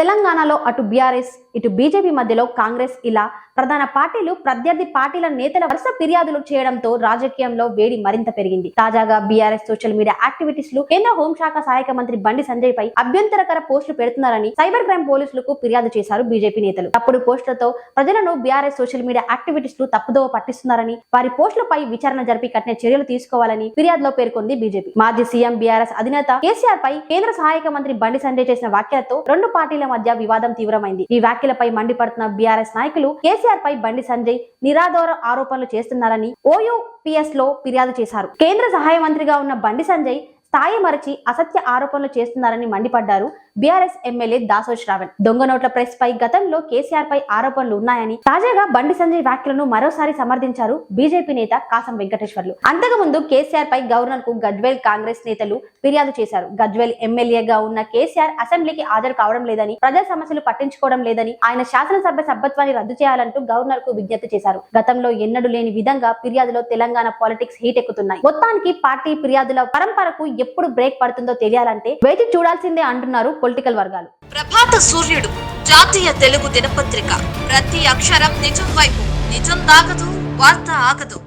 తెలంగాణలో అటు బీఆర్ఎస్ ఇటు బీజేపీ మధ్యలో కాంగ్రెస్ ఇలా ప్రధాన పార్టీలు ప్రత్యర్థి పార్టీల నేతల వరుస ఫిర్యాదులు చేయడంతో రాజకీయంలో వేడి మరింత పెరిగింది. తాజాగా బీఆర్ఎస్ సోషల్ మీడియా యాక్టివిటీస్లు కేంద్ర హోంశాఖ సహాయక మంత్రి బండి సంజయ్ పై అభ్యంతరకర పోస్టులు పెడుతున్నారని సైబర్ క్రైమ్ పోలీసులకు ఫిర్యాదు చేశారు బీజేపీ నేతలు. తప్పుడు పోస్టులతో ప్రజలను బీఆర్ఎస్ సోషల్ మీడియా యాక్టివిటీస్లు తప్పుదోవ పట్టిస్తున్నారని, వారి పోస్టులపై విచారణ జరిపి కఠిన చర్యలు తీసుకోవాలని ఫిర్యాదులో పేర్కొంది బీజేపీ. మాజీ సీఎం బీఆర్ఎస్ అధినేత కేసీఆర్ పై కేంద్ర సహాయక మంత్రి బండి సంజయ్ చేసిన వ్యాఖ్యలతో రెండు పార్టీల మధ్య వివాదం తీవ్రమైంది. ఈ వ్యాఖ్యలపై మండిపడుతున్న బీఆర్ఎస్ నాయకులు కేసీఆర్ పై బండి సంజయ్ నిరాధార ఆరోపణలు చేస్తున్నారని OUPS లో ఫిర్యాదు చేశారు. కేంద్ర సహాయ మంత్రిగా ఉన్న బండి సంజయ్ స్థాయి మరచి అసత్య ఆరోపణలు చేస్తున్నారని మండిపడ్డారు బీఆర్ఎస్ ఎమ్మెల్యే దాసోజు శ్రావణ్. దొంగ నోట్ల ప్రెస్ పై గతంలో కేసీఆర్ పై ఆరోపణలు ఉన్నాయని తాజాగా బండి సంజయ్ వ్యాఖ్యలను మరోసారి సమర్థించారు బీజేపీ నేత కాసం వెంకటేశ్వర్లు. అంతకుముందు కేసీఆర్ పై గవర్నర్ కు గజ్వేల్ కాంగ్రెస్ నేతలు ఫిర్యాదు చేశారు. గజ్వేల్ ఎమ్మెల్యేగా ఉన్న కేసీఆర్ అసెంబ్లీకి హాజరు కావడం లేదని, ప్రజా సమస్యలు పట్టించుకోవడం లేదని, ఆయన శాసనసభ సభ్యత్వాన్ని రద్దు చేయాలంటూ గవర్నర్ కు విజ్ఞప్తి చేశారు. గతంలో ఎన్నడూ లేని విధంగా ఫిర్యాదులో తెలంగాణ పాలిటిక్స్ హీట్ ఎక్కుతున్నాయి. మొత్తానికి పార్టీ ఫిర్యాదుల పరంపరకు ఎప్పుడు బ్రేక్ పడుతుందో తెలియాలంటే వేచి చూడాల్సిందే అంటున్నారు పొలిటికల్ వర్గాలు. ప్రభాత సూర్యుడు జాతీయ తెలుగు దినపత్రిక. ప్రతి అక్షరం నిజం వైపు. నిజం దాగదు, వార్త ఆగదు.